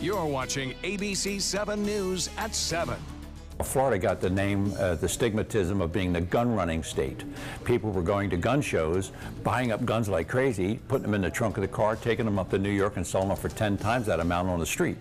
You're watching ABC7 News at 7. Florida got the name, the stigmatism of being the gun-running state. People were going to gun shows, buying up guns like crazy, putting them in the trunk of the car, taking them up to New York and selling them for 10 times that amount on the street.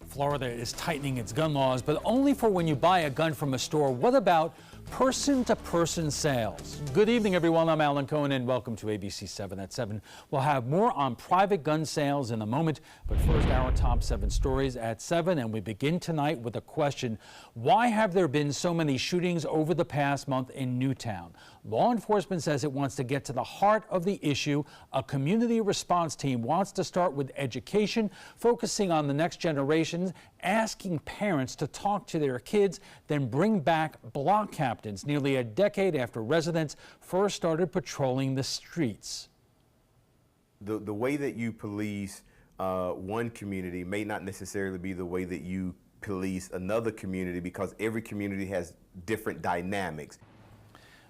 Florida is tightening its gun laws, but only for when you buy a gun from a store. What about person-to-person sales? Good evening, everyone. I'm Alan Cohen, and welcome to ABC 7 at 7. We'll have more on private gun sales in a moment, but first, our top 7 stories at 7, and we begin tonight with a question. Why have there been so many shootings over the past month in Newtown? Law enforcement says it wants to get to the heart of the issue. A community response team wants to start with education, focusing on the next generation, asking parents to talk to their kids, then bring back block captains nearly a decade after residents first started patrolling the streets. The way that you police one community may not necessarily be the way that you police another community, because every community has different dynamics.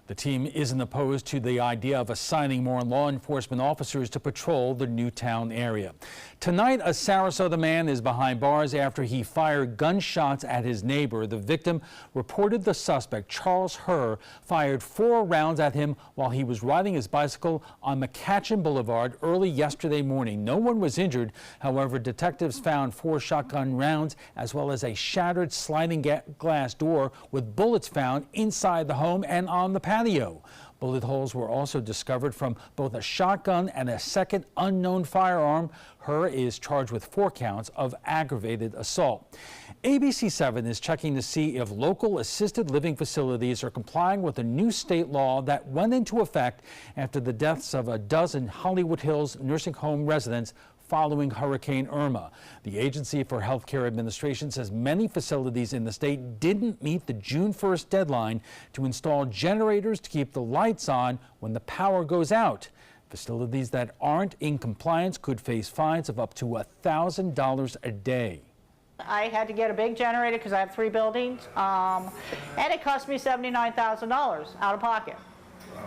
The team isn't opposed to the idea of assigning more law enforcement officers to patrol the Newtown area. Tonight, a Sarasota man is behind bars after he fired gunshots at his neighbor. The victim reported the suspect, Charles Herr, fired 4 rounds at him while he was riding his bicycle on McCatchin Boulevard early yesterday morning. No one was injured. However, detectives found 4 shotgun rounds as well as a shattered sliding glass door with bullets found inside the home and on the patio. Bullet holes were also discovered from both a shotgun and a second unknown firearm. Herr is charged with 4 counts of aggravated assault. ABC7 is checking to see if local assisted living facilities are complying with a new state law that went into effect after the deaths of a dozen Hollywood Hills nursing home residents following Hurricane Irma. The Agency for Healthcare Administration says many facilities in the state didn't meet the June 1st deadline to install generators to keep the lights on when the power goes out. Facilities that aren't in compliance could face fines of up to $1,000 a day. I had to get a big generator because I have 3 buildings, and it cost me $79,000 out of pocket.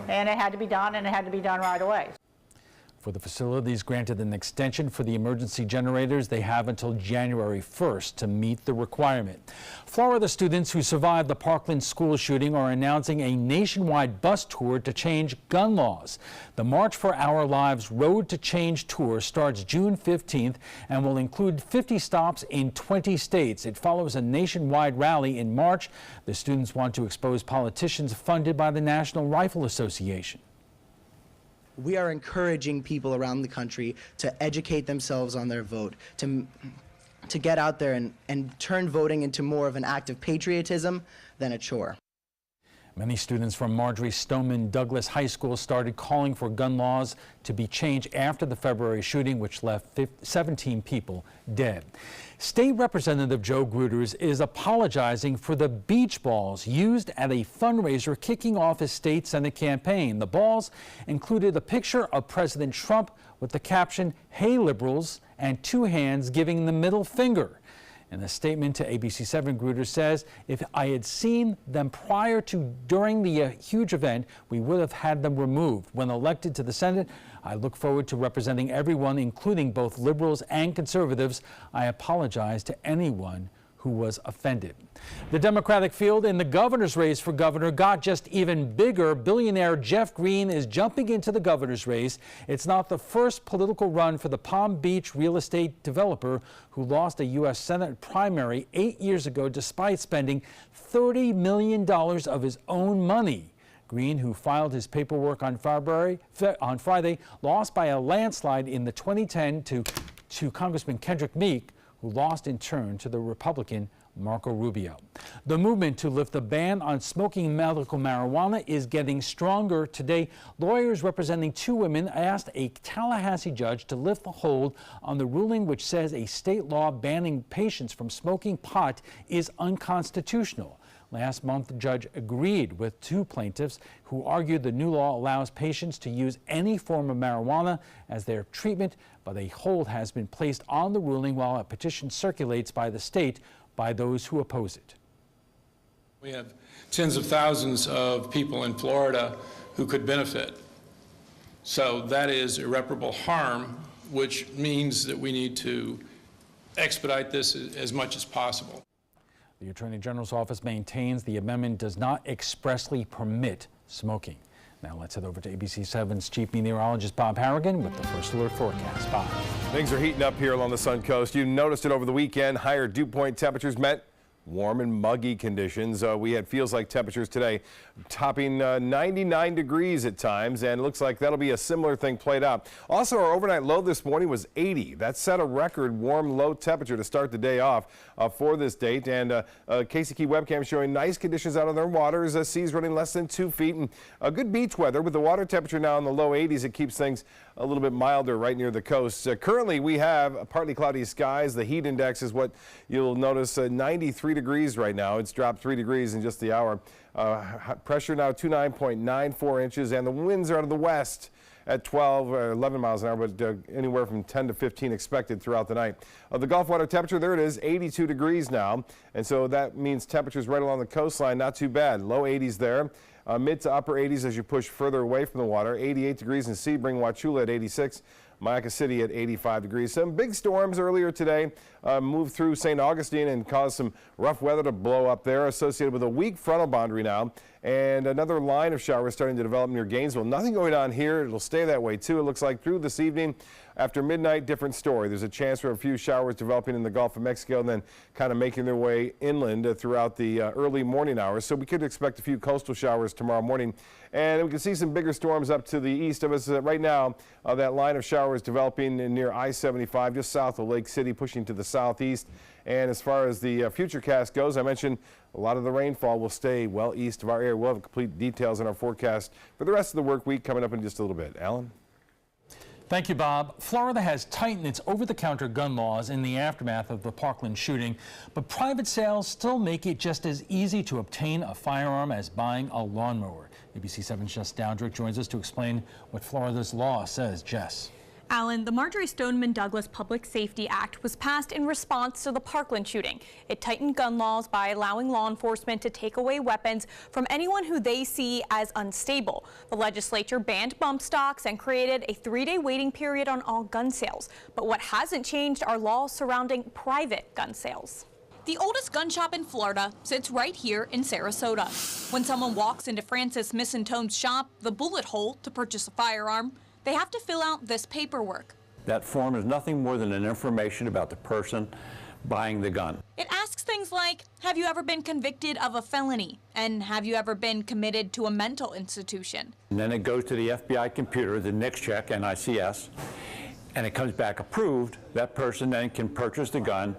And it had to be done, and it had to be done right away. For the facilities granted an extension for the emergency generators, they have until January 1st to meet the requirement. Florida students who survived the Parkland school shooting are announcing a nationwide bus tour to change gun laws. The March for Our Lives Road to Change tour starts June 15th and will include 50 stops in 20 states. It follows a nationwide rally in March. The students want to expose politicians funded by the National Rifle Association. We are encouraging people around the country to educate themselves on their vote, to get out there and turn voting into more of an act of patriotism than a chore. Many students from Marjorie Stoneman Douglas High School started calling for gun laws to be changed after the February shooting, which left 17 people dead. State Representative Joe Gruters is apologizing for the beach balls used at a fundraiser kicking off his state Senate campaign. The balls included a picture of President Trump with the caption, "Hey liberals," and 2 hands giving the middle finger. In a statement to ABC7, Gruters says, "If I had seen them prior to during the huge event, we would have had them removed. When elected to the Senate, I look forward to representing everyone, including both liberals and conservatives. I apologize to anyone who was offended." The Democratic field in the governor's race for governor got just even bigger. Billionaire Jeff Green is jumping into the governor's race. It's not the first political run for the Palm Beach real estate developer who lost a U.S. Senate primary 8 years ago despite spending $30 million of his own money. Green, who filed his paperwork on Friday, lost by a landslide in the 2010 to Congressman Kendrick Meek, who lost in turn to the Republican Marco Rubio. The movement to lift the ban on smoking medical marijuana is getting stronger. Today, lawyers representing 2 women asked a Tallahassee judge to lift the hold on the ruling which says a state law banning patients from smoking pot is unconstitutional. Last month, the judge agreed with 2 plaintiffs who argued the new law allows patients to use any form of marijuana as their treatment, but a hold has been placed on the ruling while a petition circulates by the state by those who oppose it. We have tens of thousands of people in Florida who could benefit. So that is irreparable harm, which means that we need to expedite this as much as possible. The Attorney General's office maintains the amendment does not expressly permit smoking. Now let's head over to ABC7's Chief Meteorologist Bob Harrigan with the First Alert forecast. Bob. Things are heating up here along the Sun Coast. You noticed it over the weekend. Higher dew point temperatures meant warm and muggy conditions. We had feels-like temperatures today topping 99 degrees at times, and it looks like that'll be a similar thing played out. Also, our overnight low this morning was 80. That set a record warm low temperature to start the day off for this date. And Casey Key webcam showing nice conditions out on their waters. Seas running less than 2 feet, and good beach weather with the water temperature now in the low 80s. It keeps things a little bit milder right near the coast. Currently, we have partly cloudy skies. The heat index is what you'll notice 93 degrees right now. It's dropped 3 degrees in just the hour. Pressure now 29.94 inches, and the winds are out of the west at 12 or 11 miles an hour, but anywhere from 10 to 15 expected throughout the night. The Gulf water temperature, there it is, 82 degrees now, and so that means temperatures right along the coastline, not too bad. Low 80s there. Mid to upper 80s as you push further away from the water. 88 degrees in Sebring, Wauchula at 86. Mayaca City at 85 degrees. Some big storms earlier today moved through St. Augustine and caused some rough weather to blow up there, associated with a weak frontal boundary now. And another line of showers starting to develop near Gainesville. Nothing going on here. It'll stay that way, too. It looks like through this evening. After midnight, different story. There's a chance for a few showers developing in the Gulf of Mexico and then kind of making their way inland throughout the early morning hours. So we could expect a few coastal showers tomorrow morning. And we can see some bigger storms up to the east of us. Right now, that line of showers developing near I-75, just south of Lake City, pushing to the southeast. And as far as the futurecast goes, I mentioned a lot of the rainfall will stay well east of our area. We'll have complete details in our forecast for the rest of the work week coming up in just a little bit. Alan? Thank you, Bob. Florida has tightened its over-the-counter gun laws in the aftermath of the Parkland shooting, but private sales still make it just as easy to obtain a firearm as buying a lawnmower. ABC7's Jess Dowdrick joins us to explain what Florida's law says. Jess. Alan, the Marjorie Stoneman Douglas Public Safety Act was passed in response to the Parkland shooting. It tightened gun laws by allowing law enforcement to take away weapons from anyone who they see as unstable. The legislature banned bump stocks and created a 3-day waiting period on all gun sales. But what hasn't changed are laws surrounding private gun sales. The oldest gun shop in Florida sits right here in Sarasota. When someone walks into Francis Missintone's shop, the bullet hole, to purchase a firearm, they have to fill out this paperwork. That form is nothing more than an information about the person buying the gun. It asks things like, have you ever been convicted of a felony? And have you ever been committed to a mental institution? And then it goes to the FBI computer, the NICS check, NICS, and it comes back approved. That person then can purchase the gun.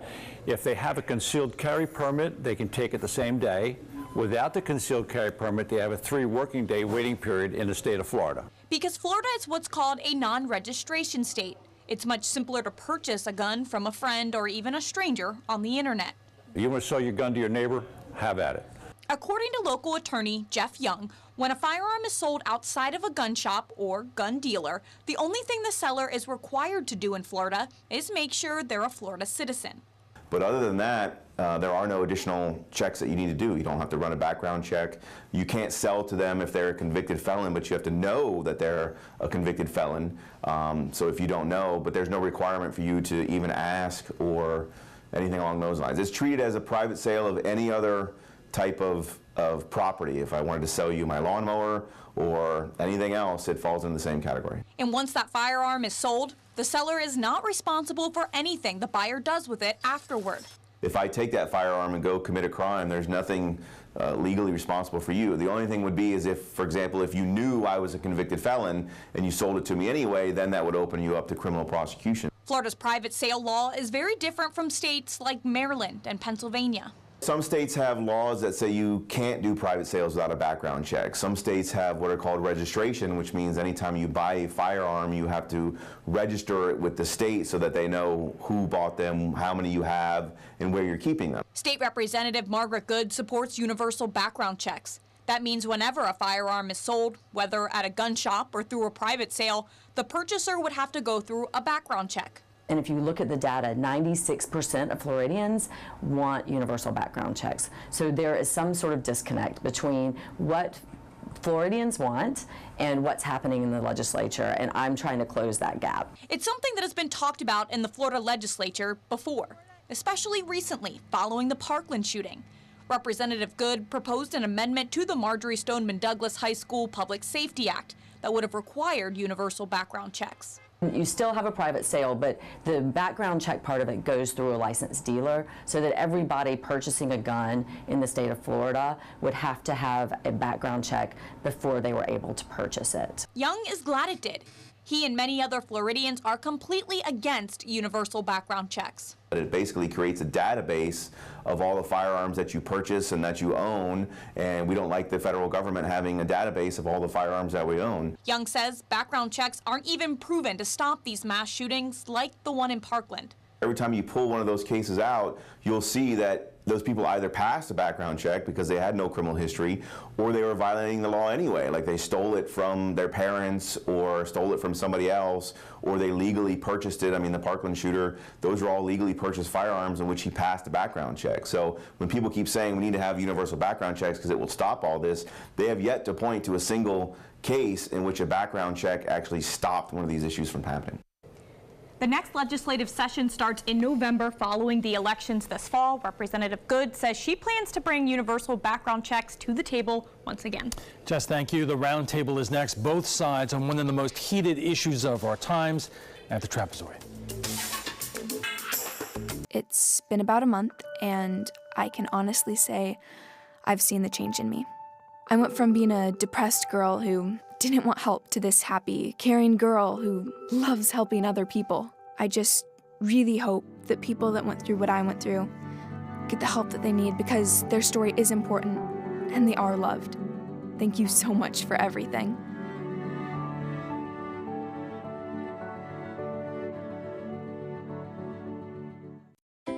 If they have a concealed carry permit, they can take it the same day. Without the concealed carry permit, they have a 3 working day waiting period in the state of Florida. Because Florida is what's called a non-registration state. It's much simpler to purchase a gun from a friend or even a stranger on the internet. You want to sell your gun to your neighbor? Have at it. According to local attorney Jeff Young, when a firearm is sold outside of a gun shop or gun dealer, the only thing the seller is required to do in Florida is make sure they're a Florida citizen. But other than that, there are no additional checks that you need to do. You don't have to run a background check. You can't sell to them if they're a convicted felon, but you have to know that they're a convicted felon. So if you don't know, but there's no requirement for you to even ask or anything along those lines. It's treated as a private sale of any other type of property. If I wanted to sell you my lawnmower or anything else, it falls in the same category. And once that firearm is sold, the seller is not responsible for anything the buyer does with it afterward. If I take that firearm and go commit a crime, there's nothing legally responsible for you. The only thing would be is if, for example, if you knew I was a convicted felon and you sold it to me anyway, then that would open you up to criminal prosecution. Florida's private sale law is very different from states like Maryland and Pennsylvania. Some states have laws that say you can't do private sales without a background check. Some states have what are called registration, which means anytime you buy a firearm, you have to register it with the state so that they know who bought them, how many you have, and where you're keeping them. State Representative Margaret Good supports universal background checks. That means whenever a firearm is sold, whether at a gun shop or through a private sale, the purchaser would have to go through a background check. And if you look at the data, 96% of Floridians want universal background checks. So there is some sort of disconnect between what Floridians want and what's happening in the legislature, and I'm trying to close that gap. It's something that has been talked about in the Florida legislature before, especially recently following the Parkland shooting. Representative Good proposed an amendment to the Marjorie Stoneman Douglas High School Public Safety Act that would have required universal background checks. You still have a private sale, but the background check part of it goes through a licensed dealer, so that everybody purchasing a gun in the state of Florida would have to have a background check before they were able to purchase it. Young is glad it did. He and many other Floridians are completely against universal background checks. It basically creates a database of all the firearms that you purchase and that you own, and we don't like the federal government having a database of all the firearms that we own. Young says background checks aren't even proven to stop these mass shootings like the one in Parkland. Every time you pull one of those cases out, you'll see that those people either passed a background check because they had no criminal history, or they were violating the law anyway, like they stole it from their parents or stole it from somebody else, or they legally purchased it. I mean, the Parkland shooter, those were all legally purchased firearms in which he passed a background check. So when people keep saying we need to have universal background checks because it will stop all this, they have yet to point to a single case in which a background check actually stopped one of these issues from happening. The next legislative session starts in November following the elections this fall. Representative Good says she plans to bring universal background checks to the table once again. Jess, thank you. The roundtable is next. Both sides on one of the most heated issues of our times at the Trapezoid. It's been about a month, and I can honestly say I've seen the change in me. I went from being a depressed girl who didn't want help to this happy, caring girl who loves helping other people. I just really hope that people that went through what I went through get the help that they need, because their story is important and they are loved. Thank you so much for everything.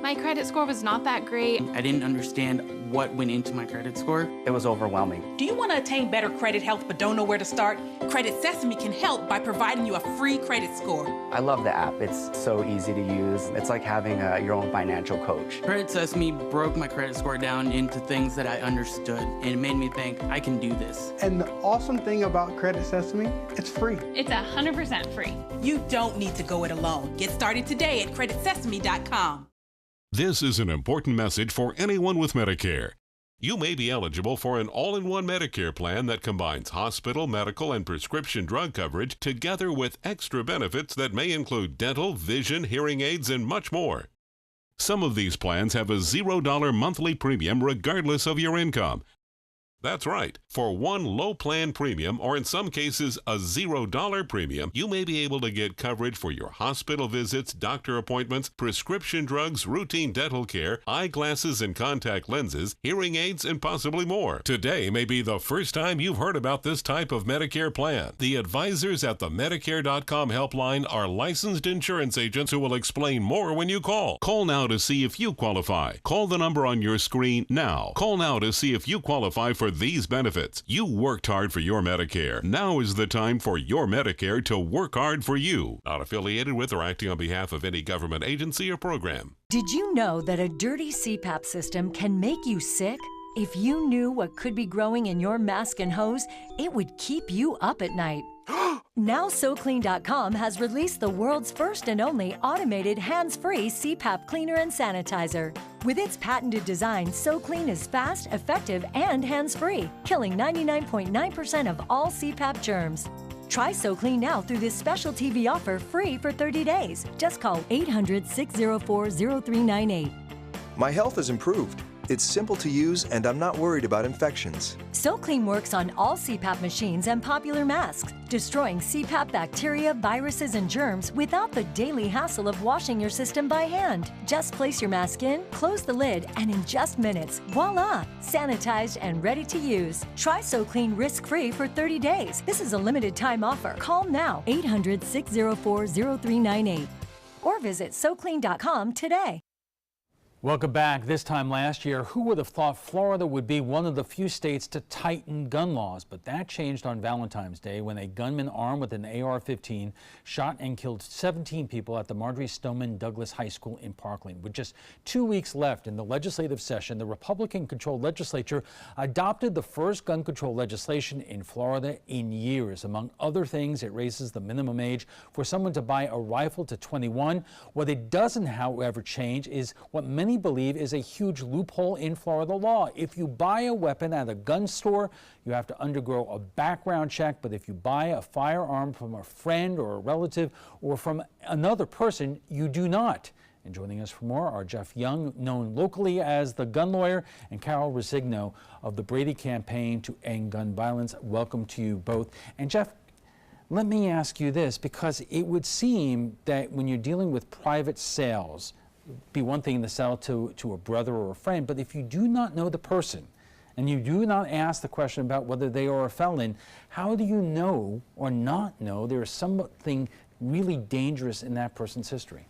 My credit score was not that great. I didn't understand what went into my credit score. It was overwhelming. Do you want to attain better credit health but don't know where to start? Credit Sesame can help by providing you a free credit score. I love the app. It's so easy to use. It's like having your own financial coach. Credit Sesame broke my credit score down into things that I understood, and it made me think I can do this. And the awesome thing about Credit Sesame, it's free. It's 100% free. You don't need to go it alone. Get started today at creditsesame.com. This is an important message for anyone with Medicare. You may be eligible for an all-in-one Medicare plan that combines hospital, medical, and prescription drug coverage together with extra benefits that may include dental, vision, hearing aids, and much more. Some of these plans have a $0 monthly premium regardless of your income. That's right. For one low plan premium, or in some cases a $0 premium, you may be able to get coverage for your hospital visits, doctor appointments, prescription drugs, routine dental care, eyeglasses and contact lenses, hearing aids, and possibly more. Today may be the first time you've heard about this type of Medicare plan. The advisors at the Medicare.com helpline are licensed insurance agents who will explain more when you call. Call now to see if you qualify. Call the number on your screen now. Call now to see if you qualify for these benefits. You worked hard for your Medicare. Now is the time for your Medicare to work hard for you. Not affiliated with or acting on behalf of any government agency or program. Did you know that a dirty CPAP system can make you sick? If you knew what could be growing in your mask and hose, it would keep you up at night. Now SoClean.com has released the world's first and only automated hands-free CPAP cleaner and sanitizer. With its patented design, SoClean is fast, effective, and hands-free, killing 99.9% of all CPAP germs. Try SoClean now through this special TV offer free for 30 days. Just call 800-604-0398. My health has improved. It's simple to use, and I'm not worried about infections. SoClean works on all CPAP machines and popular masks, destroying CPAP bacteria, viruses, and germs without the daily hassle of washing your system by hand. Just place your mask in, close the lid, and in just minutes, voila! Sanitized and ready to use. Try SoClean risk-free for 30 days. This is a limited time offer. Call now, 800-604-0398. Or visit SoClean.com today. Welcome back. This time last year, who would have thought Florida would be one of the few states to tighten gun laws? But that changed on Valentine's Day when a gunman armed with an AR-15 shot and killed 17 people at the Marjory Stoneman Douglas High School in Parkland. With just 2 weeks left in the legislative session, the Republican-controlled legislature adopted the first gun control legislation in Florida in years. Among other things, it raises the minimum age for someone to buy a rifle to 21. What it doesn't, however, change is what many believe is a huge loophole in Florida law. If you buy a weapon at a gun store, you have to undergo a background check, but if you buy a firearm from a friend or a relative or from another person, you do not. And joining us for more are Jeff Young, known locally as the gun lawyer, and Carol Resigno of the Brady Campaign to End Gun Violence. Welcome to you both. And Jeff, let me ask you this, because it would seem that when you're dealing with private sales, be one thing to sell to a brother or a friend, but if you do not know the person and you do not ask the question about whether they are a felon, how do you know or not know there is something really dangerous in that person's history?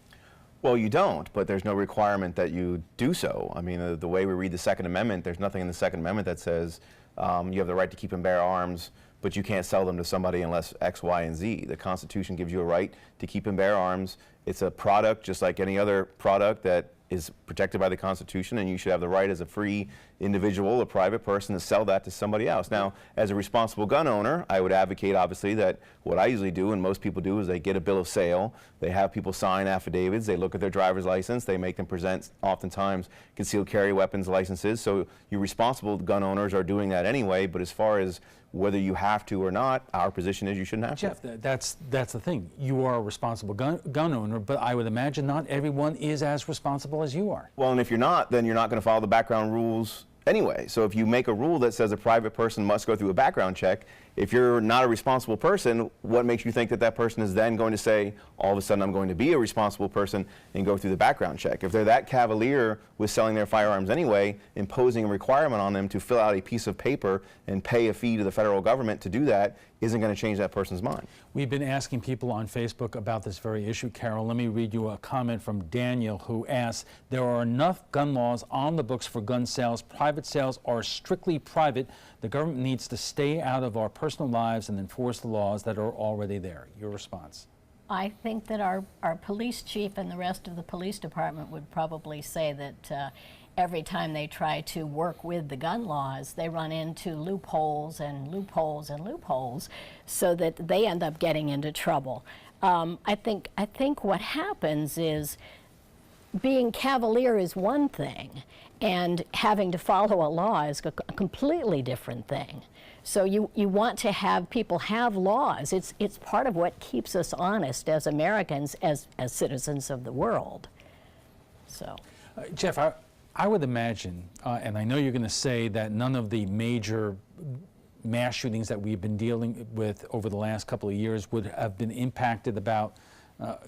Well, you don't, but there's no requirement that you do so. I mean, the way we read the Second Amendment, there's nothing in the Second Amendment that says you have the right to keep and bear arms, but you can't sell them to somebody unless X, Y, and Z. The Constitution gives you a right to keep and bear arms. It's a product just like any other product that is protected by the Constitution, and you should have the right as a free individual, a private person, to sell that to somebody else. Now, as a responsible gun owner, I would advocate, obviously, that what I usually do and most people do is they get a bill of sale, they have people sign affidavits, they look at their driver's license, they make them present oftentimes concealed carry weapons licenses. So you responsible gun owners are doing that anyway, but as far as whether you have to or not, our position is you shouldn't have Jeff, to. that's the thing. You are a responsible gun owner, but I would imagine not everyone is as responsible as you are. Well, and if you're not, then you're not going to follow the background rules anyway. So if you make a rule that says a private person must go through a background check, if you're not a responsible person, what makes you think that that person is then going to say, all of a sudden I'm going to be a responsible person and go through the background check? If they're that cavalier with selling their firearms anyway, imposing a requirement on them to fill out a piece of paper and pay a fee to the federal government to do that isn't going to change that person's mind. We've been asking people on Facebook about this very issue, Carol. Let me read you a comment from Daniel, who asks, there are enough gun laws on the books for gun sales. Private sales are strictly private. The government needs to stay out of our personal lives and enforce the laws that are already there. Your response? I think that our police chief and the rest of the police department would probably say that every time they try to work with the gun laws, they run into loopholes and loopholes and loopholes, so that they end up getting into trouble. I think what happens is, being cavalier is one thing, and having to follow a law is a completely different thing. So you want to have people have laws. It's part of what keeps us honest as Americans, as citizens of the world. So, Jeff, I would imagine, and I know you're going to say that none of the major mass shootings that we've been dealing with over the last couple of years would have been impacted about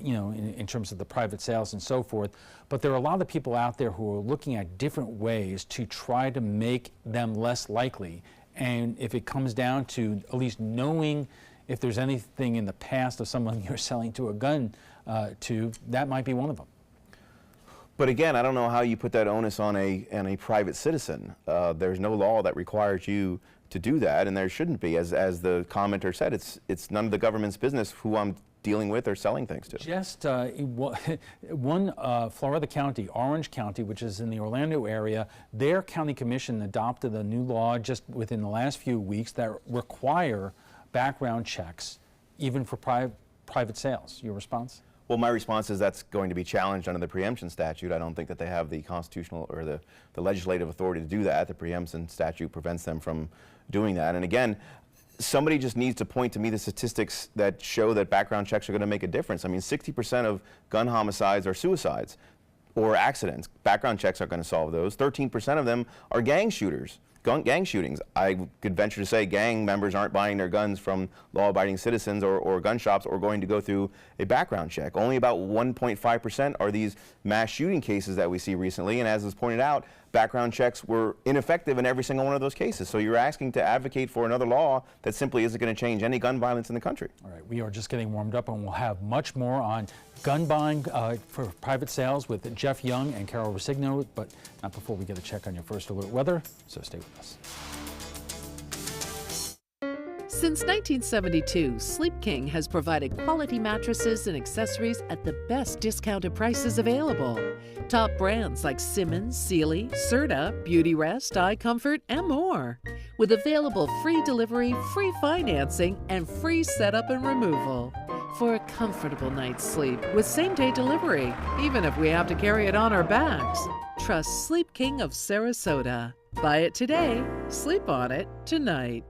in terms of the private sales and so forth. But there are a lot of people out there who are looking at different ways to try to make them less likely. And if it comes down to at least knowing if there's anything in the past of someone you're selling to a gun to, that might be one of them. But again, I don't know how you put that onus on a private citizen. There's no law that requires you to do that, and there shouldn't be. As the commenter said, it's none of the government's business who I'm dealing with or selling things to. Just one Florida county, Orange County, which is in the Orlando area, their county commission adopted a new law just within the last few weeks that require background checks even for private sales. Your response? Well, my response is that's going to be challenged under the preemption statute. I don't think that they have the constitutional or the legislative authority to do that. The preemption statute prevents them from doing that. And again, somebody just needs to point to me the statistics that show that background checks are going to make a difference. I mean, 60% of gun homicides are suicides or accidents. Background checks aren't going to solve those. 13% of them are gang shooters. Gang shootings. I could venture to say gang members aren't buying their guns from law-abiding citizens or gun shops or going to go through a background check. Only about 1.5% are these mass shooting cases that we see recently, and as was pointed out, background checks were ineffective in every single one of those cases. So you're asking to advocate for another law that simply isn't going to change any gun violence in the country. All right, we are just getting warmed up, and we'll have much more on gun buying for private sales with Jeff Young and Carol Rosigno, but not before we get a check on your first alert weather, so stay with us. Since 1972, Sleep King has provided quality mattresses and accessories at the best discounted prices available. Top brands like Simmons, Sealy, Serta, Beautyrest, iComfort, and more. With available free delivery, free financing, and free setup and removal. For a comfortable night's sleep with same-day delivery, even if we have to carry it on our backs. Trust Sleep King of Sarasota. Buy it today, sleep on it tonight.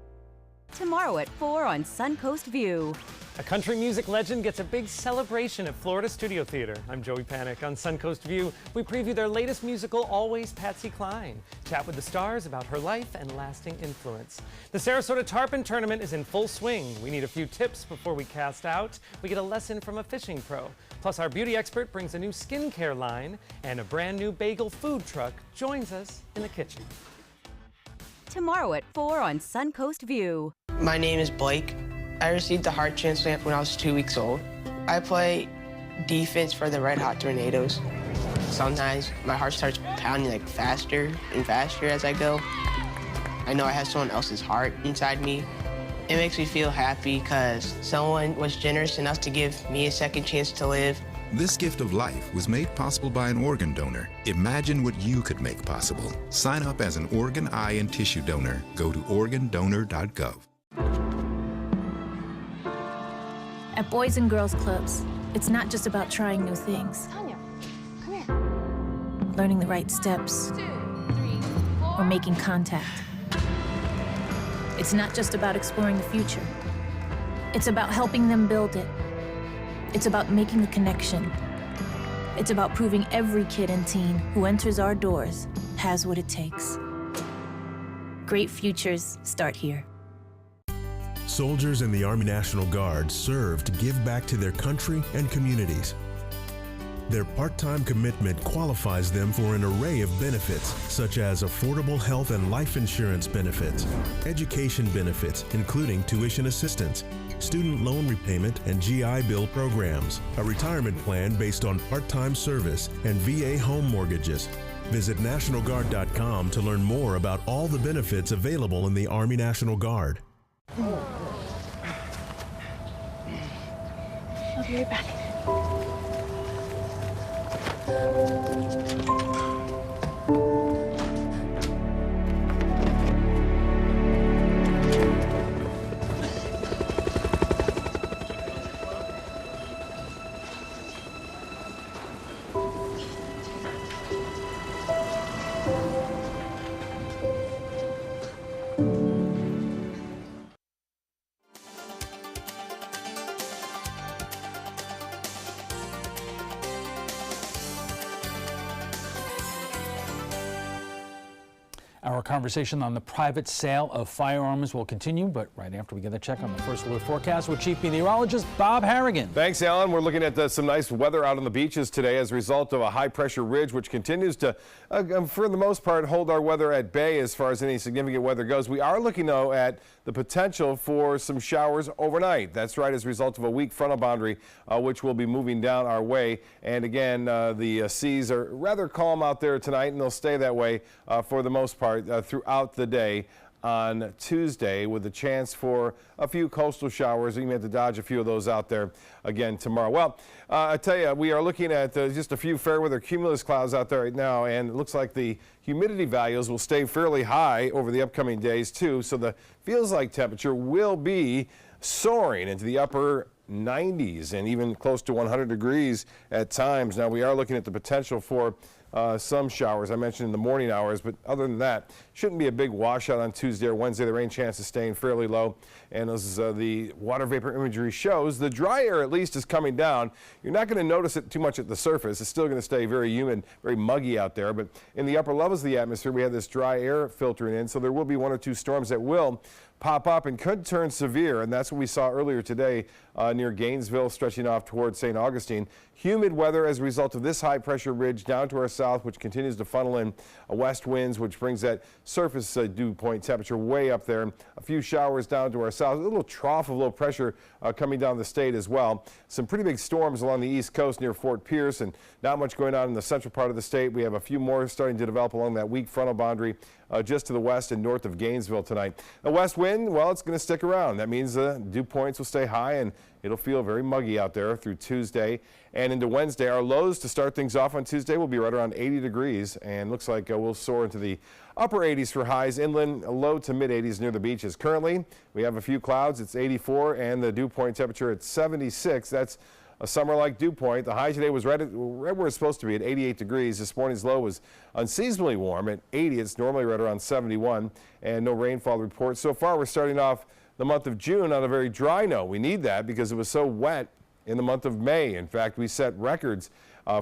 Tomorrow at 4 on Suncoast View. A country music legend gets a big celebration at Florida Studio Theater. I'm Joey Panic. On Suncoast View, we preview their latest musical, Always Patsy Cline. Chat with the stars about her life and lasting influence. The Sarasota Tarpon Tournament is in full swing. We need a few tips before we cast out. We get a lesson from a fishing pro. Plus, our beauty expert brings a new skincare line, and a brand new bagel food truck joins us in the kitchen. Tomorrow at 4 on Suncoast View. My name is Blake. I received a heart transplant when I was 2 weeks old. I play defense for the Red Hot Tornadoes. Sometimes my heart starts pounding like faster and faster as I go. I know I have someone else's heart inside me. It makes me feel happy because someone was generous enough to give me a second chance to live. This gift of life was made possible by an organ donor. Imagine what you could make possible. Sign up as an organ, eye, and tissue donor. Go to organdonor.gov. At Boys and Girls Clubs, it's not just about trying new things. Tanya, come here. Learning the right steps. 2, 3, 4. Or making contact. It's not just about exploring the future. It's about helping them build it. It's about making a connection. It's about proving every kid and teen who enters our doors has what it takes. Great futures start here. Soldiers in the Army National Guard serve to give back to their country and communities. Their part-time commitment qualifies them for an array of benefits, such as affordable health and life insurance benefits, education benefits, including tuition assistance, student loan repayment, and GI Bill programs, a retirement plan based on part-time service, and VA home mortgages. Visit NationalGuard.com to learn more about all the benefits available in the Army National Guard. I'll be right back. Our conversation on the private sale of firearms will continue, but right after we get a check on the first alert forecast with Chief Meteorologist Bob Harrigan. Thanks, Alan. We're looking at some nice weather out on the beaches today as a result of a high-pressure ridge, which continues to, for the most part, hold our weather at bay as far as any significant weather goes. We are looking, though, at the potential for some showers overnight. That's right, as a result of a weak frontal boundary, which will be moving down our way. And again, the seas are rather calm out there tonight, and they'll stay that way for the most part throughout the day on Tuesday, with a chance for a few coastal showers. You may have to dodge a few of those out there again tomorrow. Well, I tell you, we are looking at just a few fair weather cumulus clouds out there right now, and it looks like the humidity values will stay fairly high over the upcoming days too, so the feels like temperature will be soaring into the upper 90s and even close to 100 degrees at times. Now, we are looking at the potential for some showers, I mentioned in the morning hours, but other than that, shouldn't be a big washout on Tuesday or Wednesday. The rain chance is staying fairly low, and as the water vapor imagery shows, the dry air at least is coming down. You're not going to notice it too much at the surface. It's still going to stay very humid, very muggy out there, but in the upper levels of the atmosphere, we have this dry air filtering in, so there will be 1 or 2 storms that will pop up and could turn severe, and that's what we saw earlier today near Gainesville, stretching off towards St. Augustine. Humid weather as a result of this high pressure ridge down to our south. south, which continues to funnel in west winds, which brings that surface dew point temperature way up there. A few showers down to our south, a little trough of low pressure coming down the state as well. Some pretty big storms along the east coast near Fort Pierce, and not much going on in the central part of the state. We have a few more starting to develop along that weak frontal boundary just to the west and north of Gainesville tonight. The west wind, well, it's going to stick around. That means the dew points will stay high, and it'll feel very muggy out there through Tuesday and into Wednesday. Our lows to start things off on Tuesday will be right around 80 degrees, and looks like we'll soar into the upper 80s for highs. Inland, low to mid 80s near the beaches. Currently, we have a few clouds. It's 84, and the dew point temperature at 76. That's a summer-like dew point. The high today was right where it's supposed to be at 88 degrees. This morning's low was unseasonably warm at 80. It's normally right around 71, and no rainfall report. So far, we're starting off the month of June on a very dry note. We need that because it was so wet in the month of May. In fact, we set records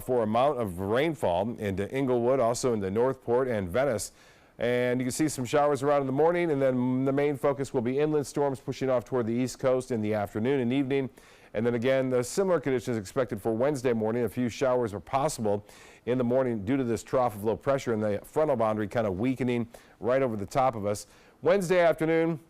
for amount of rainfall into Inglewood, also into Northport and Venice. And you can see some showers around in the morning, and then the main focus will be inland storms pushing off toward the east coast in the afternoon and evening. And then again, the similar conditions expected for Wednesday morning. A few showers are possible in the morning due to this trough of low pressure and the frontal boundary kind of weakening right over the top of us. Wednesday afternoon,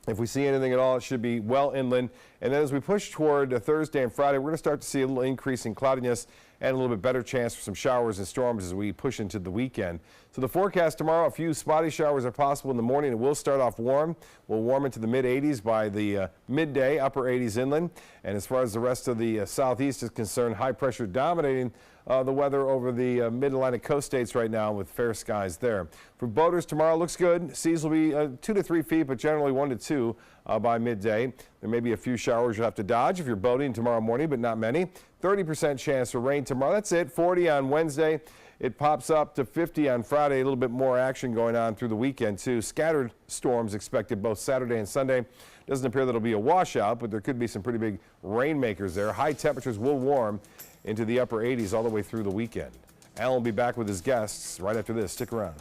if we see anything at all, it should be well inland. And then as we push toward Thursday and Friday, we're going to start to see a little increase in cloudiness and a little bit better chance for some showers and storms as we push into the weekend. So the forecast tomorrow, a few spotty showers are possible in the morning. It will start off warm. We'll warm into the mid 80s by the midday, upper 80s inland. And as far as the rest of the southeast is concerned, high pressure dominating the weather over the mid-Atlantic coast states right now with fair skies there. For boaters, tomorrow looks good. Seas will be 2 to 3 feet, but generally 1 to 2 by midday. There may be a few showers you'll have to dodge if you're boating tomorrow morning, but not many. 30% chance for rain tomorrow. That's it. 40 on Wednesday. It pops up to 50 on Friday. A little bit more action going on through the weekend, too. Scattered storms expected both Saturday and Sunday. Doesn't appear that it'll be a washout, but there could be some pretty big rainmakers there. High temperatures will warm into the upper 80s all the way through the weekend. Alan will be back with his guests right after this. Stick around.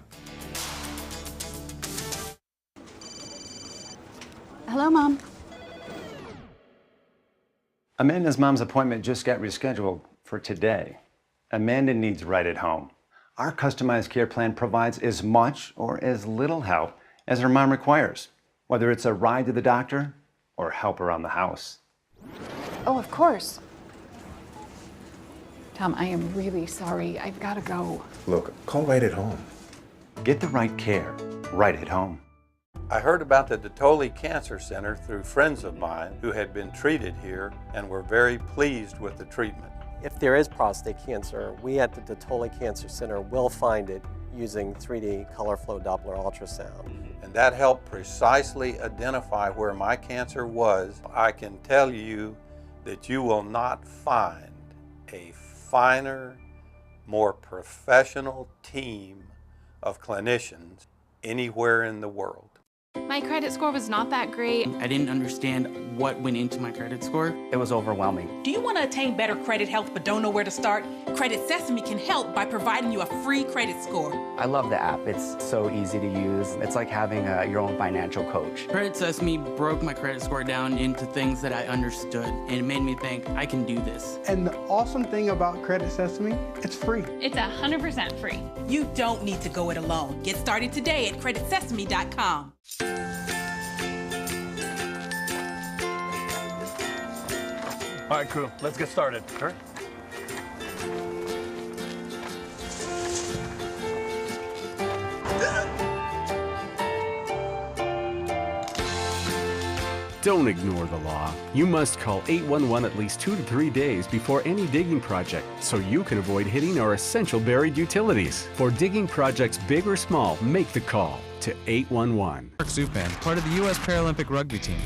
Hello, Mom. Amanda's mom's appointment just got rescheduled for today. Amanda needs right at home. Our customized care plan provides as much or as little help as her mom requires, whether it's a ride to the doctor or help around the house. Oh, of course. Tom, I am really sorry. I've got to go. Look, call right at home. Get the right care right at home. I heard about the Dotoli Cancer Center through friends of mine who had been treated here and were very pleased with the treatment. If there is prostate cancer, we at the Dotoli Cancer Center will find it using 3D color flow Doppler ultrasound. And that helped precisely identify where my cancer was. I can tell you that you will not find a finer, more professional team of clinicians anywhere in the world. My credit score was not that great. I didn't understand what went into my credit score. It was overwhelming. Do you want to attain better credit health but don't know where to start? Credit Sesame can help by providing you a free credit score. I love the app. It's so easy to use. It's like having your own financial coach. Credit Sesame broke my credit score down into things that I understood, and it made me think, I can do this. And the awesome thing about Credit Sesame, it's free. It's 100% free. You don't need to go it alone. Get started today at creditsesame.com. All right, crew, let's get started. All right. Don't ignore the law. You must call 811 at least 2 to 3 days before any digging project so you can avoid hitting our essential buried utilities. For digging projects big or small, make the call to 811. Mark Zupan, part of the U.S. Paralympic rugby team.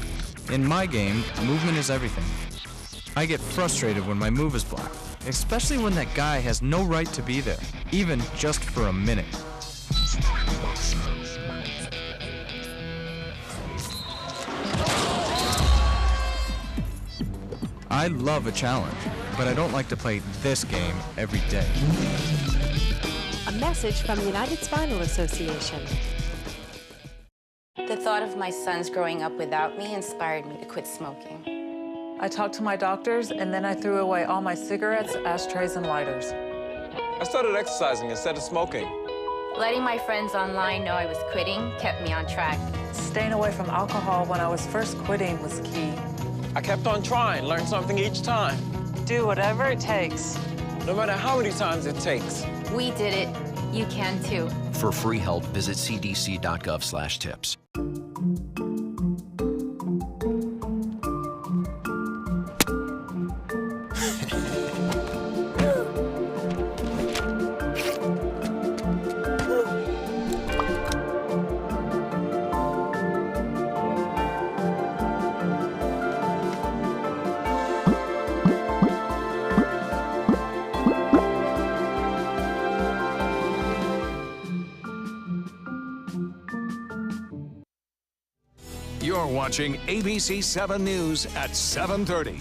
In my game, movement is everything. I get frustrated when my move is blocked, especially when that guy has no right to be there, even just for a minute. I love a challenge, but I don't like to play this game every day. A message from the United Spinal Association. The thought of my sons growing up without me inspired me to quit smoking. I talked to my doctors, and then I threw away all my cigarettes, ashtrays, and lighters. I started exercising instead of smoking. Letting my friends online know I was quitting kept me on track. Staying away from alcohol when I was first quitting was key. I kept on trying, learned something each time. Do whatever it takes. No matter how many times it takes. We did it. You can too. For free help, visit cdc.gov/tips. You're watching ABC7 News at 7:30.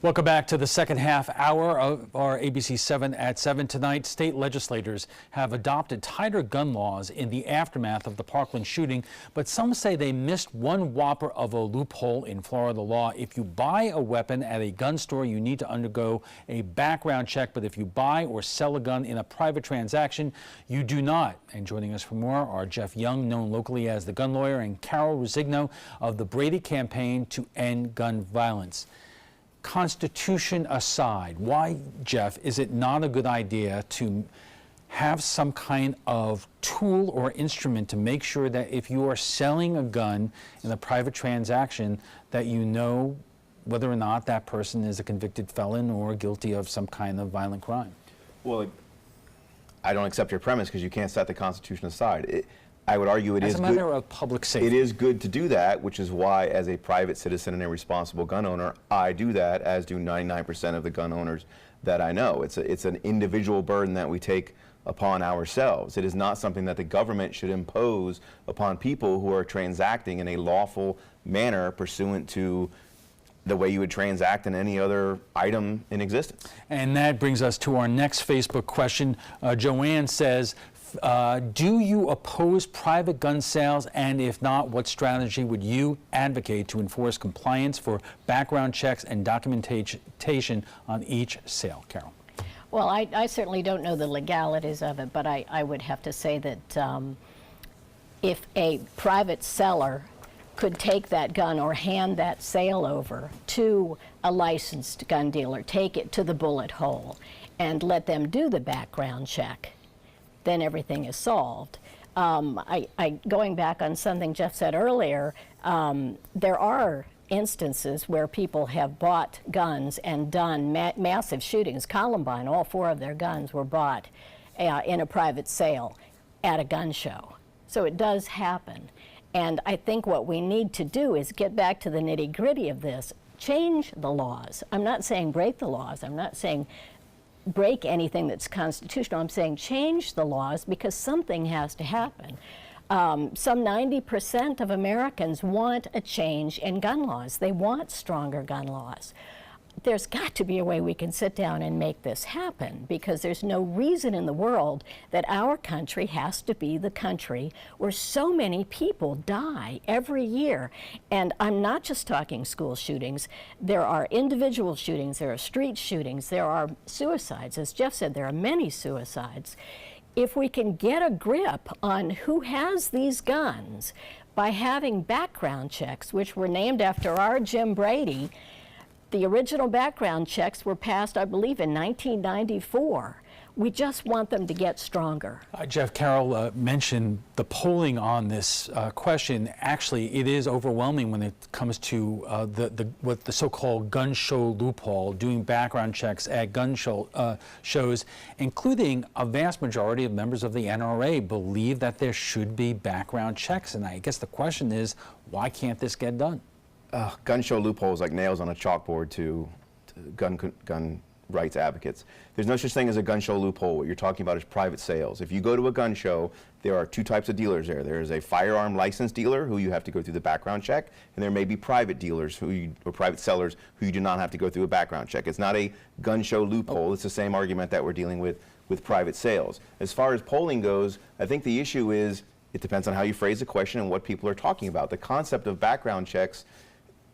Welcome back to the second half hour of our ABC7 at 7 tonight. State legislators have adopted tighter gun laws in the aftermath of the Parkland shooting, but some say they missed one whopper of a loophole in Florida law. If you buy a weapon at a gun store, you need to undergo a background check, but if you buy or sell a gun in a private transaction, you do not. And joining us for more are Jeff Young, known locally as the gun lawyer, and Carol Rosigno of the Brady Campaign to End Gun Violence. Constitution aside, why, Jeff, is it not a good idea to have some kind of tool or instrument to make sure that if you are selling a gun in a private transaction, that you know whether or not that person is a convicted felon or guilty of some kind of violent crime? Well, I don't accept your premise because you can't set the Constitution aside. I would argue it is good. As a matter of public safety. It is good to do that, which is why, as a private citizen and a responsible gun owner, I do that, as do 99% of the gun owners that I know. It's an individual burden that we take upon ourselves. It is not something that the government should impose upon people who are transacting in a lawful manner pursuant to the way you would transact in any other item in existence. And that brings us to our next Facebook question. Joanne says, do you oppose private gun sales? And if not, what strategy would you advocate to enforce compliance for background checks and documentation on each sale? Carol. Well, I certainly don't know the legalities of it, but I would have to say that if a private seller could take that gun or hand that sale over to a licensed gun dealer, take it to the bullet hole, and let them do the background check, then everything is solved. Going back on something Jeff said earlier, there are instances where people have bought guns and done massive shootings. Columbine, all 4 of their guns were bought in a private sale at a gun show. So it does happen. And I think what we need to do is get back to the nitty-gritty of this, change the laws. I'm not saying break the laws. I'm not saying break anything that's constitutional. I'm saying change the laws because something has to happen. Some 90% of Americans want a change in gun laws. They want stronger gun laws. There's got to be a way we can sit down and make this happen because there's no reason in the world that our country has to be the country where so many people die every year. And I'm not just talking school shootings. There are individual shootings, there are street shootings, there are suicides. As Jeff said, there are many suicides. If we can get a grip on who has these guns by having background checks, which were named after our Jim Brady. The original background checks were passed, I believe, in 1994. We just want them to get stronger. Jeff, Carol mentioned the polling on this question. Actually, it is overwhelming when it comes to what the so-called gun show loophole, doing background checks at gun shows, including a vast majority of members of the NRA believe that there should be background checks. And I guess the question is, why can't this get done? Gun show loopholes like nails on a chalkboard to gun rights advocates. There's no such thing as a gun show loophole. What you're talking about is private sales. If you go to a gun show, there are 2 types of dealers there. There is a firearm license dealer who you have to go through the background check, and there may be private dealers or private sellers who you do not have to go through a background check. It's not a gun show loophole. It's the same argument that we're dealing with private sales. As far as polling goes, I think the issue is it depends on how you phrase the question and what people are talking about. The concept of background checks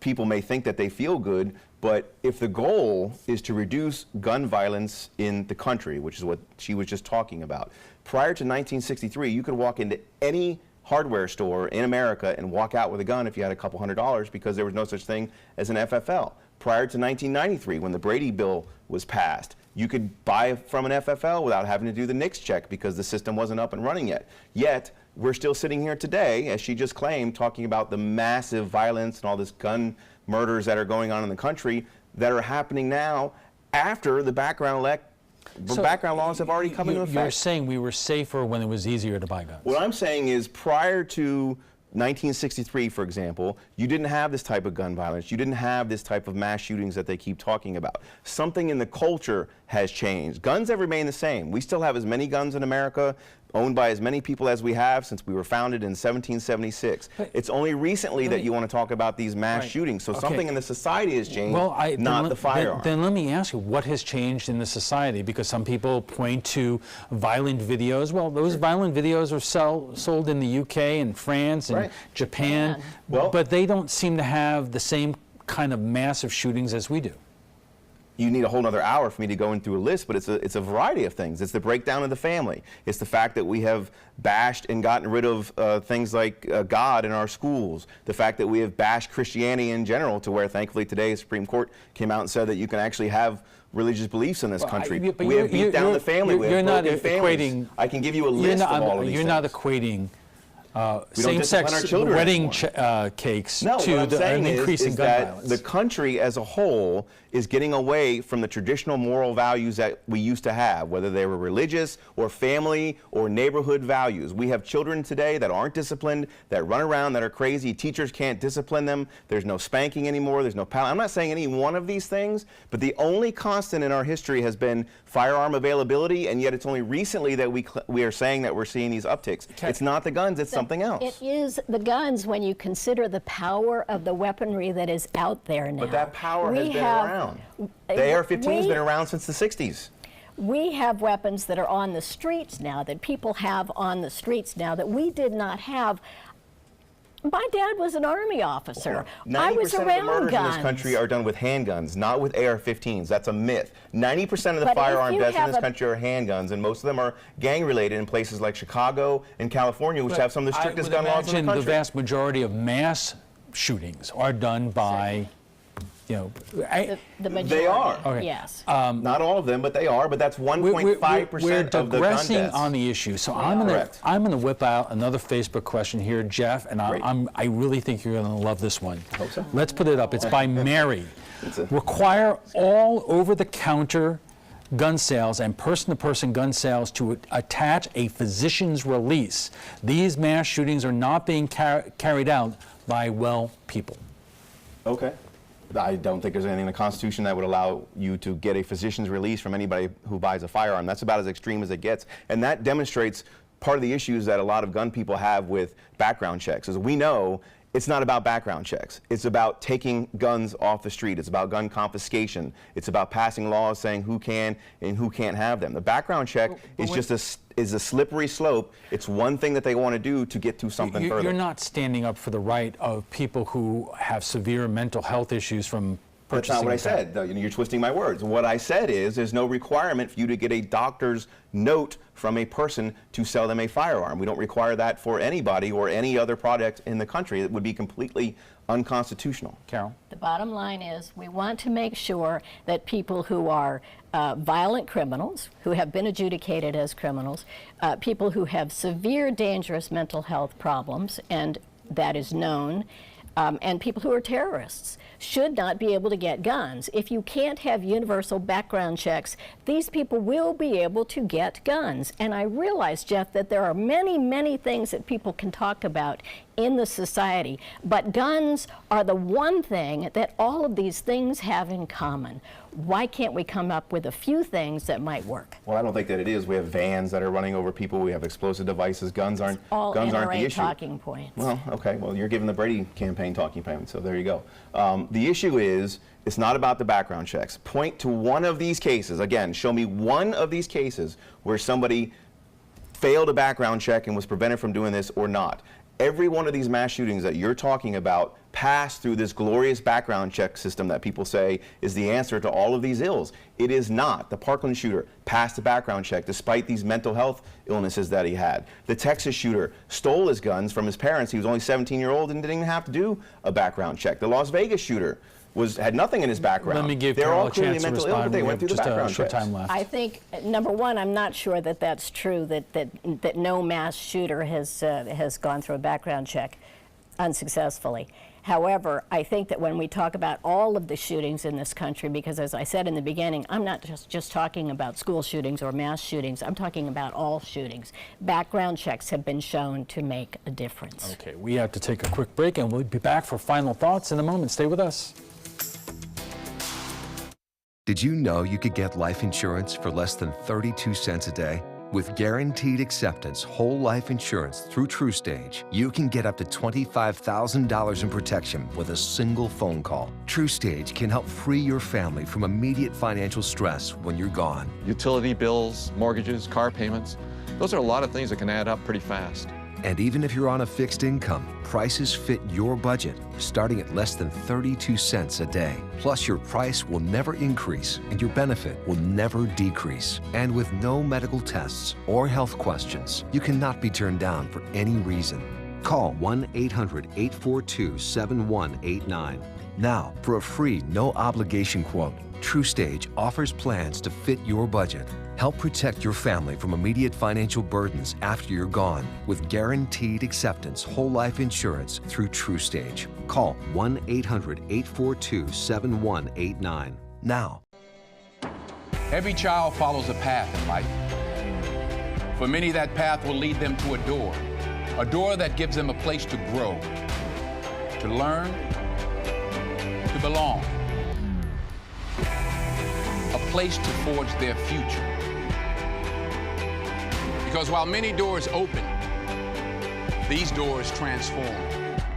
people may think that they feel good, but if the goal is to reduce gun violence in the country, which is what she was just talking about, prior to 1963, you could walk into any hardware store in America and walk out with a gun if you had a couple $100 because there was no such thing as an FFL. Prior to 1993, when the Brady Bill was passed, you could buy from an FFL without having to do the NICS check because the system wasn't up and running yet. Yet, we're still sitting here today, as she just claimed, talking about the massive violence and all this gun murders that are going on in the country that are happening now after the background laws have already come into effect. You're saying we were safer when it was easier to buy guns. What I'm saying is prior to 1963, for example, you didn't have this type of gun violence. You didn't have this type of mass shootings that they keep talking about. Something in the culture has changed. Guns have remained the same. We still have as many guns in America, owned by as many people as we have since we were founded in 1776. It's only recently that you want to talk about these mass shootings. So something in the society has changed, not the firearm. Then let me ask you, what has changed in the society? Because some people point to violent videos. Well, those violent videos are sold in the UK and France and Japan, but they don't seem to have the same kind of massive shootings as we do. You need a whole other hour for me to go in through a list, but it's a variety of things. It's the breakdown of the family. It's the fact that we have bashed and gotten rid of things like God in our schools. The fact that we have bashed Christianity in general to where, thankfully, today the Supreme Court came out and said that you can actually have religious beliefs in this country. We have beat down the family. We have broken families. I can give you a list of all of these things. You're not equating same-sex wedding cakes to an increase in gun violence. The country as a whole is getting away from the traditional moral values that we used to have, whether they were religious or family or neighborhood values. We have children today that aren't disciplined, that run around, that are crazy. Teachers can't discipline them. There's no spanking anymore. There's no I'm not saying any one of these things, but the only constant in our history has been firearm availability, and yet it's only recently that we are saying that we're seeing these upticks. It's not the guns, it's something else. It is the guns when you consider the power of the weaponry that is out there now. But that power has been around. The AR-15 has been around since the 60s. We have weapons that are on the streets now, that people have on the streets now, that we did not have. My dad was an Army officer. I was around 90% of the murders guns. in this country are done with handguns, not with AR-15s. That's a myth. 90% of the firearm deaths in this country are handguns, and most of them are gang-related in places like Chicago and California, which have some of the strictest gun laws in the country. The vast majority of mass shootings are done by, the majority. They are. Okay. Yes. Not all of them, but they are. But that's 1.5% of the gun deaths. We're digressing on the issue. So I'm going to whip out another Facebook question here, Jeff, and I really think you're going to love this one. I hope so. Let's put it up. It's by Mary. Require all over-the-counter gun sales and person-to-person gun sales to attach a physician's release. These mass shootings are not being carried out by people. Okay. I don't think there's anything in the Constitution that would allow you to get a physician's release from anybody who buys a firearm. That's about as extreme as it gets. And that demonstrates part of the issues that a lot of gun people have with background checks. As we know, it's not about background checks. It's about taking guns off the street. It's about gun confiscation. It's about passing laws saying who can and who can't have them. The background check is just a slippery slope. It's one thing that they want to do to get to something further. You're not standing up for the right of people who have severe mental health issues from purchasing. That's not what I said, though. You're twisting my words. What I said is there's no requirement for you to get a doctor's note from a person to sell them a firearm. We don't require that for anybody or any other product in the country. It would be completely unconstitutional. Carol? The bottom line is we want to make sure that people who are violent criminals, who have been adjudicated as criminals, people who have severe dangerous mental health problems, and that is known, and people who are terrorists should not be able to get guns. If you can't have universal background checks, these people will be able to get guns. And I realize, Jeff, that there are many, many things that people can talk about in the society, but guns are the one thing that all of these things have in common. Why can't we come up with a few things that might work? Well, I don't think that it is. We have vans that are running over people. We have explosive devices. Guns aren't the issue. Talking points. Well, okay. Well, you're giving the Brady campaign talking points, so there you go. The issue is it's not about the background checks. Point to one of these cases. Again, show me one of these cases where somebody failed a background check and was prevented from doing this or not. Every one of these mass shootings that you're talking about pass through this glorious background check system that people say is the answer to all of these ills. It is not. The Parkland shooter passed the background check despite these mental health illnesses that he had. The Texas shooter stole his guns from his parents. He was only 17-year-old and didn't even have to do a background check. The Las Vegas shooter had nothing in his background. Let me give They're Carol all a clearly chance to mental ill, but respond. they We went through have the just a background short checks. time left. I think, number one, I'm not sure that that's true, that no mass shooter has gone through a background check unsuccessfully. However, I think that when we talk about all of the shootings in this country, because as I said in the beginning, I'm not just talking about school shootings or mass shootings, I'm talking about all shootings. Background checks have been shown to make a difference. Okay, we have to take a quick break and we'll be back for final thoughts in a moment. Stay with us. Did you know you could get life insurance for less than 32 cents a day? With Guaranteed Acceptance whole life insurance through TrueStage, you can get up to $25,000 in protection with a single phone call. TrueStage can help free your family from immediate financial stress when you're gone. Utility bills, mortgages, car payments, those are a lot of things that can add up pretty fast. And even if you're on a fixed income, prices fit your budget, starting at less than 32 cents a day. Plus, your price will never increase and your benefit will never decrease. And with no medical tests or health questions, you cannot be turned down for any reason. Call 1-800-842-7189 now for a free, no-obligation quote. TrueStage offers plans to fit your budget. Help protect your family from immediate financial burdens after you're gone with Guaranteed Acceptance whole life insurance through TrueStage. Call 1-800-842-7189 now. Every child follows a path in life. For many, that path will lead them to a door that gives them a place to grow, to learn, to belong, a place to forge their future. Because while many doors open, these doors transform.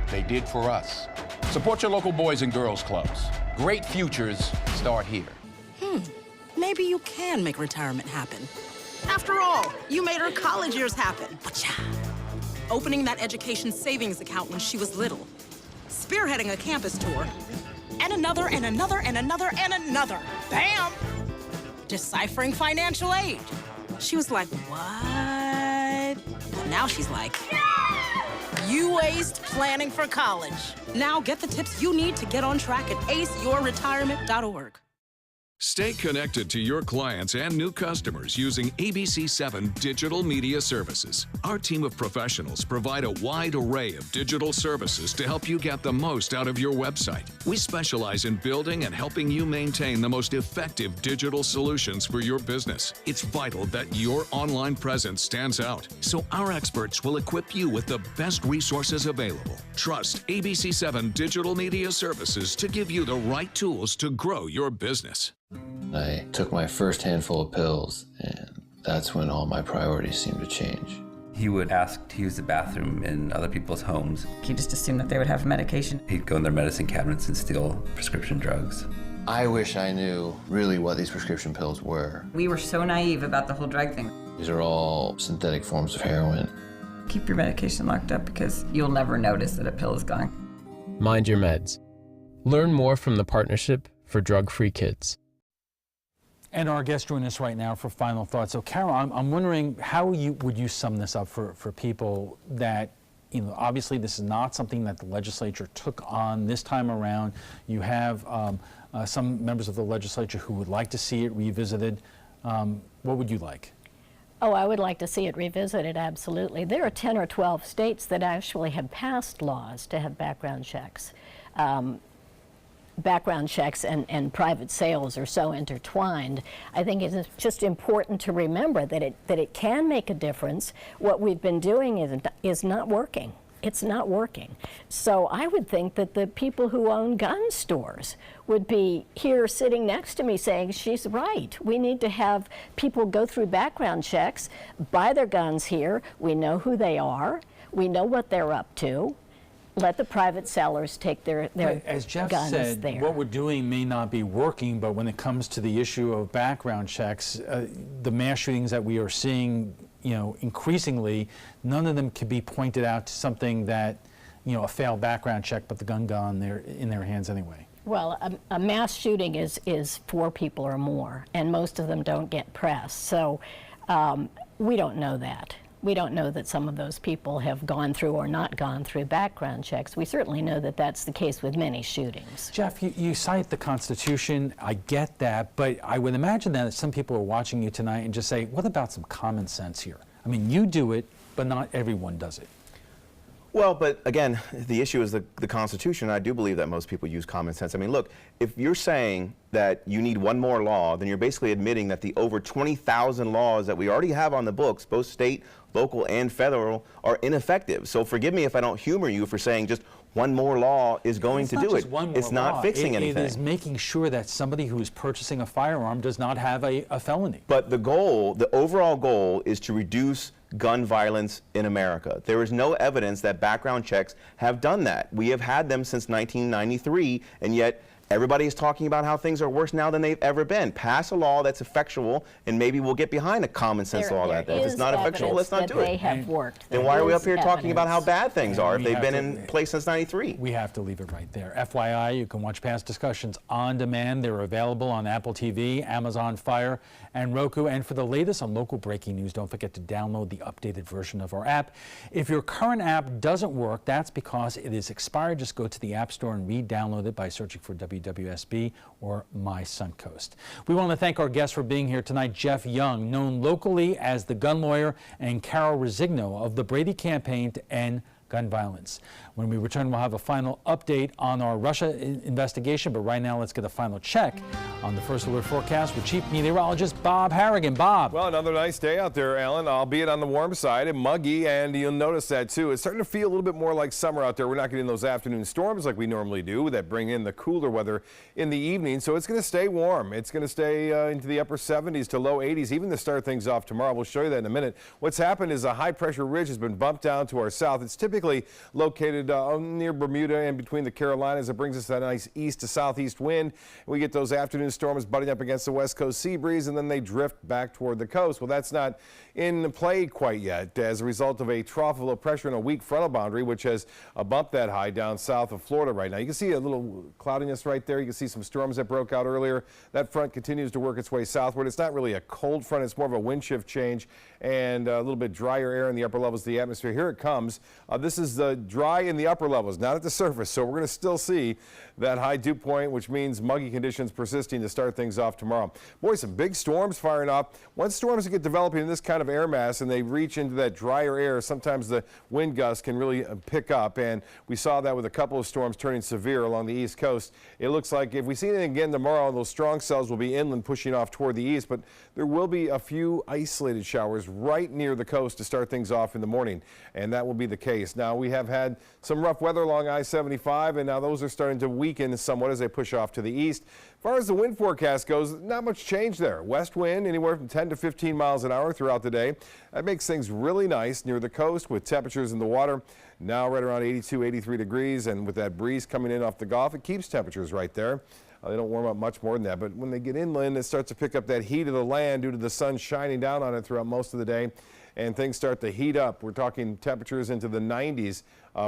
They did for us. Support your local Boys and Girls Clubs. Great futures start here. Maybe you can make retirement happen. After all, you made her college years happen. Opening that education savings account when she was little. Spearheading a campus tour. And another, and another, and another, and another. Bam! Deciphering financial aid. She was like, what? But now she's like, you aced planning for college. Now get the tips you need to get on track at aceyourretirement.org. Stay connected to your clients and new customers using ABC7 digital media services. Our team of professionals provide a wide array of digital services to help you get the most out of your website. We specialize in building and helping you maintain the most effective digital solutions for your business. It's vital that your online presence stands out, so our experts will equip you with the best resources available. Trust ABC7 digital media services to give you the right tools to grow your business. I took my first handful of pills, and that's when all my priorities seemed to change. He would ask to use the bathroom in other people's homes. He just assumed that they would have medication. He'd go in their medicine cabinets and steal prescription drugs. I wish I knew really what these prescription pills were. We were so naive about the whole drug thing. These are all synthetic forms of heroin. Keep your medication locked up because you'll never notice that a pill is gone. Mind your meds. Learn more from the Partnership for Drug-Free Kids. And our guest joining us right now for final thoughts. So, Carol, I'm wondering how would you sum this up for people that, obviously this is not something that the legislature took on this time around. You have some members of the legislature who would like to see it revisited. What would you like? Oh, I would like to see it revisited, absolutely. There are 10 or 12 states that actually have passed laws to have background checks. Background checks and private sales are so intertwined. I think it's just important to remember that it can make a difference. What we've been doing is not working. It's not working. So I would think that the people who own gun stores would be here sitting next to me saying, she's right. We need to have people go through background checks, buy their guns here. We know who they are. We know what they're up to. Let the private sellers take their As Jeff guns said, there. what we're doing may not be working, but when it comes to the issue of background checks, the mass shootings that we are seeing, increasingly, none of them can be pointed out to something that a failed background check, but the gun got in their hands anyway? Well, a mass shooting is 4 people or more, and most of them don't get press. So we don't know that. We don't know that some of those people have gone through or not gone through background checks. We certainly know that that's the case with many shootings. Jeff, you cite the Constitution. I get that, but I would imagine that some people are watching you tonight and just say, what about some common sense here? I mean, you do it, but not everyone does it. Well, but again, the issue is the Constitution. I do believe that most people use common sense. I mean, look, if you're saying that you need one more law, then you're basically admitting that the over 20,000 laws that we already have on the books, both state, local, and federal, are ineffective. So forgive me if I don't humor you for saying just one more law is going to do it. It's not fixing anything. It is making sure that somebody who is purchasing a firearm does not have a felony. But the goal, the overall goal, is to reduce gun violence in America. There is no evidence that background checks have done that. We have had them since 1993, and yet everybody is talking about how things are worse now than they've ever been. Pass a law that's effectual, and maybe we'll get behind a common sense law like that. If it's not effectual, let's not do it. They have worked. Then why are we up here talking about how bad things are if they've been in place since 93? We have to leave it right there. FYI, you can watch past discussions on demand. They're available on Apple TV, Amazon Fire, and Roku. And for the latest on local breaking news, don't forget to download the updated version of our app. If your current app doesn't work, that's because it is expired. Just go to the App Store and re-download it by searching for WWSB or My Suncoast. We want to thank our guests for being here tonight. Jeff Young, known locally as the gun lawyer, and Carol Resigno of the Brady Campaign to End Gun Violence. When we return, we'll have a final update on our Russia investigation, but right now let's get a final check on the First Alert forecast with Chief Meteorologist Bob Harrigan. Bob. Well, another nice day out there, Alan, albeit on the warm side and muggy, and you'll notice that too. It's starting to feel a little bit more like summer out there. We're not getting those afternoon storms like we normally do that bring in the cooler weather in the evening, so it's going to stay warm. It's going to stay into the upper 70s to low 80s, even to start things off tomorrow. We'll show you that in a minute. What's happened is a high pressure ridge has been bumped down to our south. It's typically located near Bermuda and between the Carolinas. It brings us that nice east to southeast wind. We get those afternoon storms butting up against the west coast sea breeze, and then they drift back toward the coast. Well, that's not in play quite yet as a result of a trough of low pressure and a weak frontal boundary, which has bumped that high down south of Florida right now. You can see a little cloudiness right there. You can see some storms that broke out earlier. That front continues to work its way southward. It's not really a cold front. It's more of a wind shift change and a little bit drier air in the upper levels of the atmosphere. Here it comes. This is the dry in the upper levels, not at the surface. So we're going to still see that high dew point, which means muggy conditions persisting to start things off tomorrow. Boy, some big storms firing up. Once storms get developing in this kind of air mass and they reach into that drier air, sometimes the wind gusts can really pick up. And we saw that with a couple of storms turning severe along the east coast. It looks like if we see anything again tomorrow, those strong cells will be inland pushing off toward the east, but there will be a few isolated showers right near the coast to start things off in the morning, and that will be the case. Now, we have had some rough weather along I-75, and now those are starting to weaken somewhat as they push off to the east. As far as the wind forecast goes, not much change there. West wind anywhere from 10 to 15 miles an hour throughout the day. That makes things really nice near the coast with temperatures in the water now right around 82, 83 degrees, and with that breeze coming in off the Gulf, it keeps temperatures right there. They don't warm up much more than that, but when they get inland, it starts to pick up that heat of the land due to the sun shining down on it throughout most of the day, and things start to heat up. We're talking temperatures into the 90s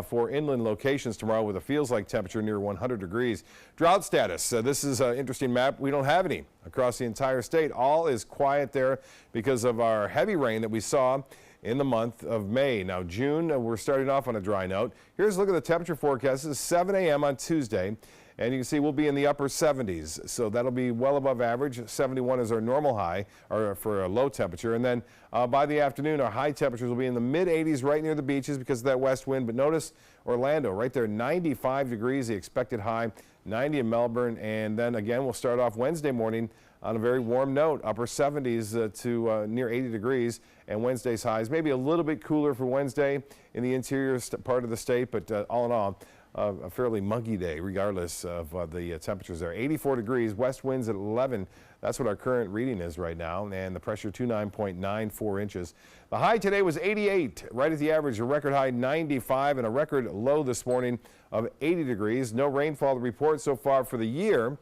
for inland locations tomorrow with a feels-like temperature near 100 degrees. Drought status. This is an interesting map. We don't have any across the entire state. All is quiet there because of our heavy rain that we saw in the month of May. Now, June, we're starting off on a dry note. Here's a look at the temperature forecast. This is 7 a.m. on Tuesday. And you can see we'll be in the upper 70s, so that'll be well above average. 71 is our normal high, or for a low temperature. And then by the afternoon, our high temperatures will be in the mid-80s right near the beaches because of that west wind. But notice Orlando right there, 95 degrees, the expected high, 90 in Melbourne. And then again, we'll start off Wednesday morning on a very warm note, upper 70s to near 80 degrees. And Wednesday's highs, maybe a little bit cooler for Wednesday in the interior part of the state, but all in all, a fairly muggy day regardless of the temperatures there. 84 degrees, west winds at 11. That's what our current reading is right now, and the pressure 29.94 inches. The high today was 88, right at the average, a record high 95, and a record low this morning of 80 degrees. No rainfall to report so far for the year.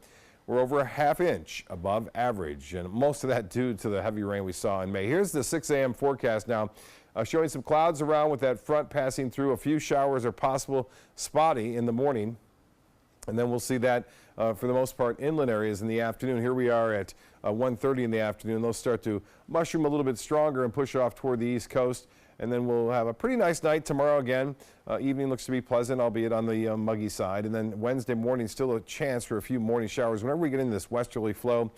We're over a half inch above average, and most of that due to the heavy rain we saw in May. Here's the 6 a.m. forecast now. Showing some clouds around with that front passing through. A few showers are possible, spotty in the morning. And then we'll see that for the most part inland areas in the afternoon. Here we are at 1:30 in the afternoon. They'll start to mushroom a little bit stronger and push off toward the east coast. And then we'll have a pretty nice night tomorrow again. Evening looks to be pleasant, albeit on the muggy side. And then Wednesday morning, still a chance for a few morning showers. Whenever we get into this westerly flow,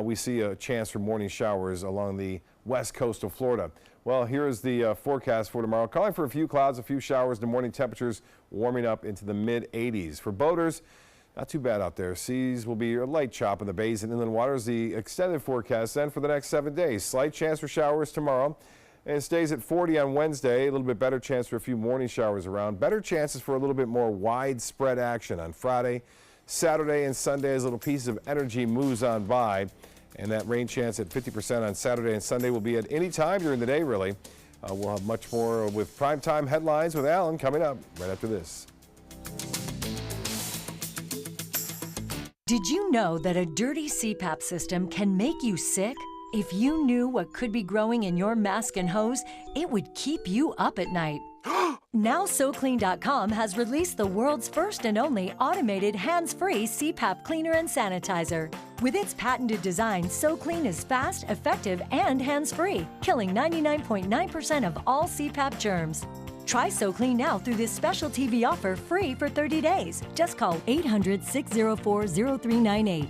we see a chance for morning showers along the west coast of Florida. Well, here's the forecast for tomorrow. Calling for a few clouds, a few showers. The morning temperatures warming up into the mid-80s. For boaters, not too bad out there. Seas will be a light chop in the bays and inland waters. The extended forecast then for the next 7 days. Slight chance for showers tomorrow. And it stays at 40 on Wednesday. A little bit better chance for a few morning showers around. Better chances for a little bit more widespread action on Friday, Saturday, and Sunday as little pieces of energy moves on by. And that rain chance at 50% on Saturday and Sunday will be at any time during the day, really. We'll have much more with primetime headlines with Alan coming up right after this. Did you know that a dirty CPAP system can make you sick? If you knew what could be growing in your mask and hose, it would keep you up at night. Now SoClean.com has released the world's first and only automated hands-free CPAP cleaner and sanitizer. With its patented design, SoClean is fast, effective, and hands-free, killing 99.9% of all CPAP germs. Try SoClean now through this special TV offer free for 30 days. Just call 800-604-0398.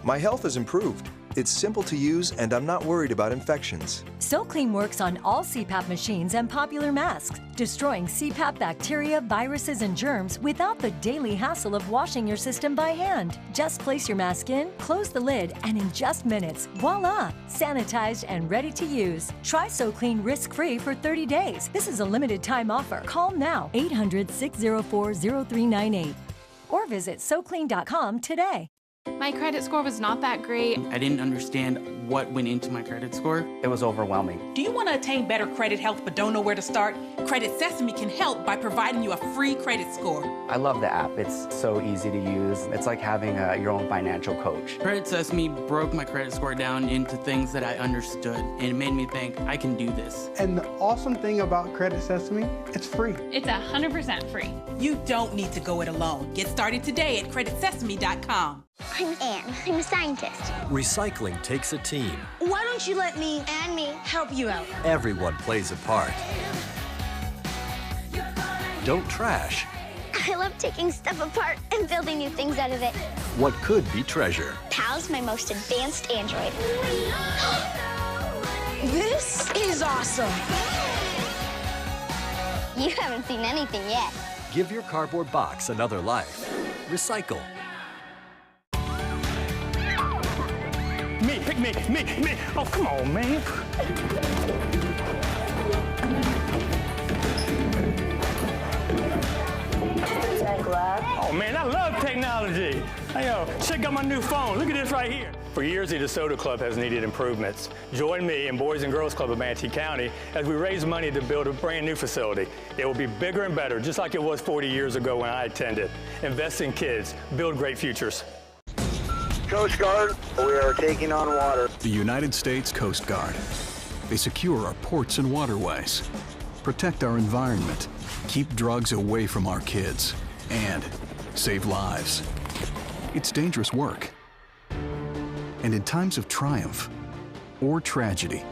My health has improved. It's simple to use, and I'm not worried about infections. SoClean works on all CPAP machines and popular masks, destroying CPAP bacteria, viruses, and germs without the daily hassle of washing your system by hand. Just place your mask in, close the lid, and in just minutes, voila! Sanitized and ready to use. Try SoClean risk-free for 30 days. This is a limited time offer. Call now, 800-604-0398. Or visit SoClean.com today. My credit score was not that great. I didn't understand what went into my credit score. It was overwhelming. Do you want to attain better credit health but don't know where to start? Credit Sesame can help by providing you a free credit score. I love the app. It's so easy to use. It's like having your own financial coach. Credit Sesame broke my credit score down into things that I understood, and it made me think, I can do this. And the awesome thing about Credit Sesame, it's free. It's 100% free. You don't need to go it alone. Get started today at creditsesame.com. I'm Anne. I'm a scientist. Recycling takes a team. Why don't you let me and me help you out? Everyone plays a part. Don't trash. I love taking stuff apart and building new things out of it. What could be treasure? Pal's my most advanced android. This is awesome. You haven't seen anything yet. Give your cardboard box another life. Recycle. Me, pick me. Oh, come on, man. Oh, man, I love technology. Hey, check out my new phone. Look at this right here. For years, the DeSoto Club has needed improvements. Join me and Boys and Girls Club of Manatee County as we raise money to build a brand new facility. It will be bigger and better, just like it was 40 years ago when I attended. Invest in kids. Build great futures. Coast Guard, we are taking on water. The United States Coast Guard. They secure our ports and waterways, protect our environment, keep drugs away from our kids, and save lives. It's dangerous work. And in times of triumph or tragedy,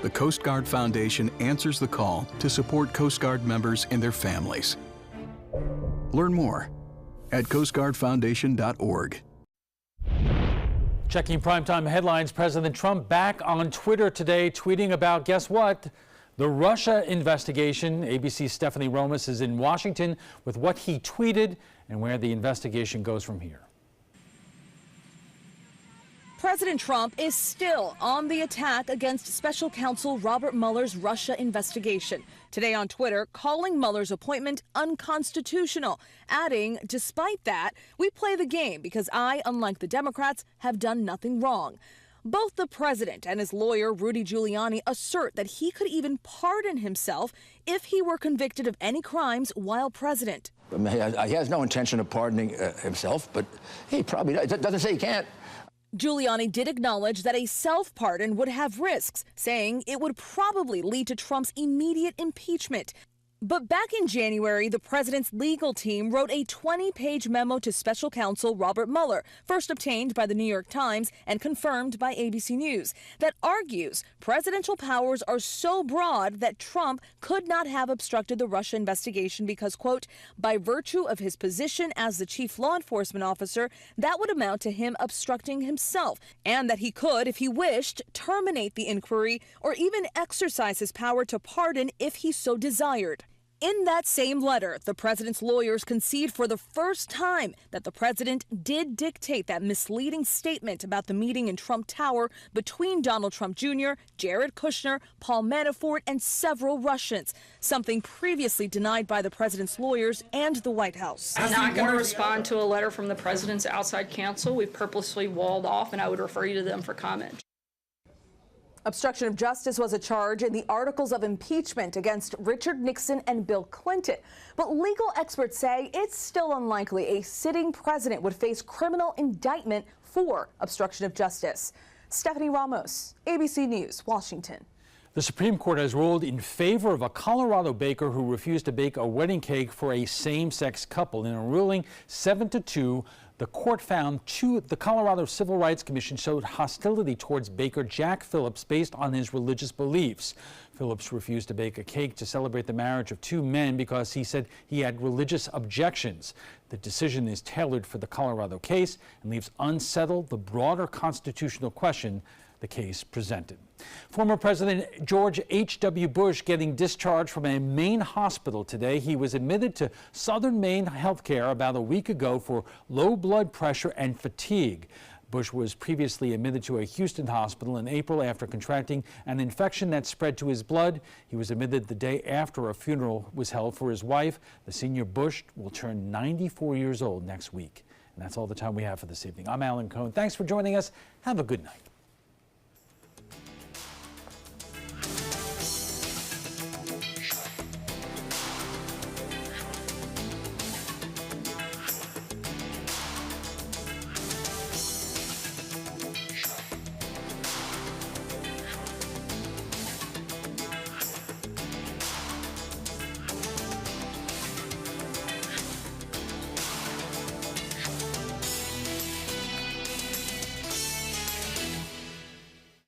the Coast Guard Foundation answers the call to support Coast Guard members and their families. Learn more at coastguardfoundation.org. Checking primetime headlines, President Trump back on Twitter today, tweeting about, guess what? The Russia investigation. ABC's Stephanie Romas is in Washington with what he tweeted and where the investigation goes from here. President Trump is still on the attack against special counsel Robert Mueller's Russia investigation. Today on Twitter, calling Mueller's appointment unconstitutional, adding, despite that, we play the game because I, unlike the Democrats, have done nothing wrong. Both the president and his lawyer, Rudy Giuliani, assert that he could even pardon himself if he were convicted of any crimes while president. He has no intention of pardoning himself, but he probably doesn't say he can't. Giuliani did acknowledge that a self-pardon would have risks, saying it would probably lead to Trump's immediate impeachment. But back in January, the president's legal team wrote a 20-page memo to special counsel Robert Mueller, first obtained by the New York Times and confirmed by ABC News, that argues presidential powers are so broad that Trump could not have obstructed the Russia investigation because, quote, by virtue of his position as the chief law enforcement officer, that would amount to him obstructing himself, and that he could, if he wished, terminate the inquiry or even exercise his power to pardon if he so desired. In that same letter, the president's lawyers concede for the first time that the president did dictate that misleading statement about the meeting in Trump Tower between Donald Trump Jr., Jared Kushner, Paul Manafort, and several Russians, something previously denied by the president's lawyers and the White House. I'm not going to respond to a letter from the president's outside counsel. We've purposely walled off, and I would refer you to them for comment. Obstruction of justice was a charge in the articles of impeachment against Richard Nixon and Bill Clinton. But legal experts say it's still unlikely a sitting president would face criminal indictment for obstruction of justice. Stephanie Ramos, ABC News, Washington. The Supreme Court has ruled in favor of a Colorado baker who refused to bake a wedding cake for a same-sex couple. In a ruling 7-2, the court found the Colorado Civil Rights Commission showed hostility towards baker Jack Phillips based on his religious beliefs. Phillips refused to bake a cake to celebrate the marriage of two men because he said he had religious objections. The decision is tailored for the Colorado case and leaves unsettled the broader constitutional question the case presented. Former President George H.W. Bush getting discharged from a Maine hospital today. He was admitted to Southern Maine Healthcare about a week ago for low blood pressure and fatigue. Bush was previously admitted to a Houston hospital in April after contracting an infection that spread to his blood. He was admitted the day after a funeral was held for his wife. The senior Bush will turn 94 years old next week. And that's all the time we have for this evening. I'm Alan Cohn. Thanks for joining us. Have a good night.